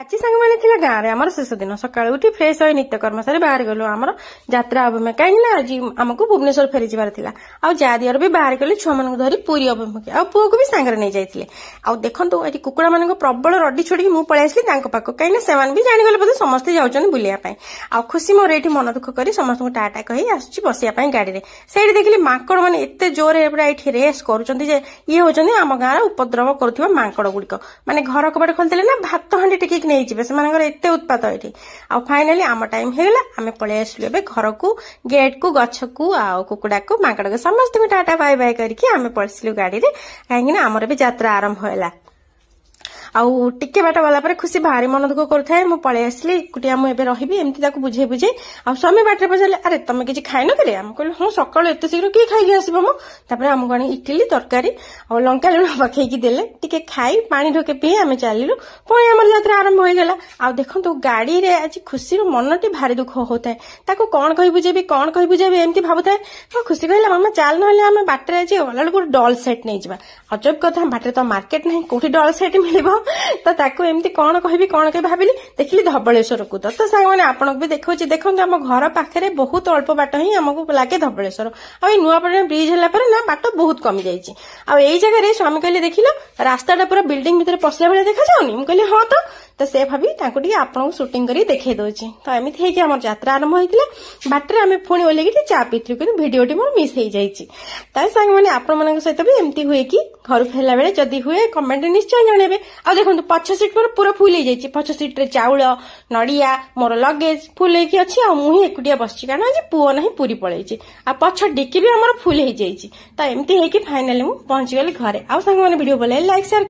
आज सांगे थिला गाँव आम शेष दिन सका उठी फ्रेश हो नित्यकर्म सारी बाहर गलु आम यात्रा अभिमुखे कहीं आज आमको भुवनेश्वर फेरी जबार था आ जा दियर भी बाहर गले छुआ मान धरी पुरी अभिमुखे आ पुओ को भी सांगे नहीं जाते आ देखो ये कुकुड़ा मान प्रबल रडी छोड़ी मुझे पलि आसली पाख कहीं से भी जाणीगले बोधे समस्ते जाऊँ बुलायापाई आ खुशी मोर ये मन दुख कर समस्त टाटा कही आसुची बसिया गाड़ी में से देखिए माकड़ मैंने एत जोर पूरा ये रेस कर ये होती आम गाँव उपद्रव करुवा माकड़ गुड़िक माने घर कबाट खोलते ना भात हांडी टेक नहीं जी से एत उत्पात ये आ फाइनाली आम टाइम होगा आम पलि आसलु घर को गेट को गछ को आ कुकुड़ा को माकड़ को समस्त टाटा बाय बाय करके आम पलसिलु गाड़ी में कहीं आमर भी यात्रा आरंभ होला आउ टिके बाट गला पर खुशी भारी मन दुख करुए मुझे पलि आसली एकुटिया मुझे रही एमती बुझे बुझे आ स्वामी बाटे पचारे अरे तुम किसी खाइन कि आम कहल हाँ सका एत शीघ्र किए खाई आसब मोर आमको आनी इटिली तरकारी और लंका लुण पकईकी देले टिके खाई पानी ढोके पी आम चलू पुणी आम यात्रा आरंभ होगला आ देखो गाड़ी रे आज खुशी मनटी भारी दुख होता है कौन कही बुझेबी कौन कही बुझेबी एमती भावुए खुशी कहला मामा चल ना आम बाटर आज गला बेलू डल सेट नहीं जावा अजब कथा बाटर तो मार्केट ना कौटी डल सेट मिल तो ताकू एमती कौन कहि कौन कही भाविली देखिली धबलेश्वर को तो सांग मैंने आपको भी देखो देखो आम घर पाखे बहुत अल्प बाट ही आमको लगे धबलेश्वर आ नुआपड़ा ब्रिज है ना बाट बहुत कमी जाइए आ जगह स्वामी कहले देख रास्ता पूरा बिल्डिंग भितर पसला भाई देखा जाऊनी मुझे कहली हाँ तो से भाभी आपको शूटिंग कर देखे दौचे तो एमती है आम यात्रा आरंभ होता बाटर आम पुणी ओल्लैक चा पीतु कि भिडियोटी मोर मिस हो जाए सांग मैंने आपण सहित भी एमती हुए कि घर फेरला बेले जदि हुए कमेंट निश्चय जनइबे आ देखो पछ सीट पर पूरा फुल हो जाए पछ सीट रे चाउल नड़िया मोर लगेज फुल होगी अच्छी आ मुझे एकुटिया बस कारण आज पुओ ना पूरी पलैची आ पछ डिक्की भी आम फुल हो जाए तो एमती है फाइनाली मुझे पहुंची गली घरे आ सांग मैंने वीडियो बोले लाइक शेयर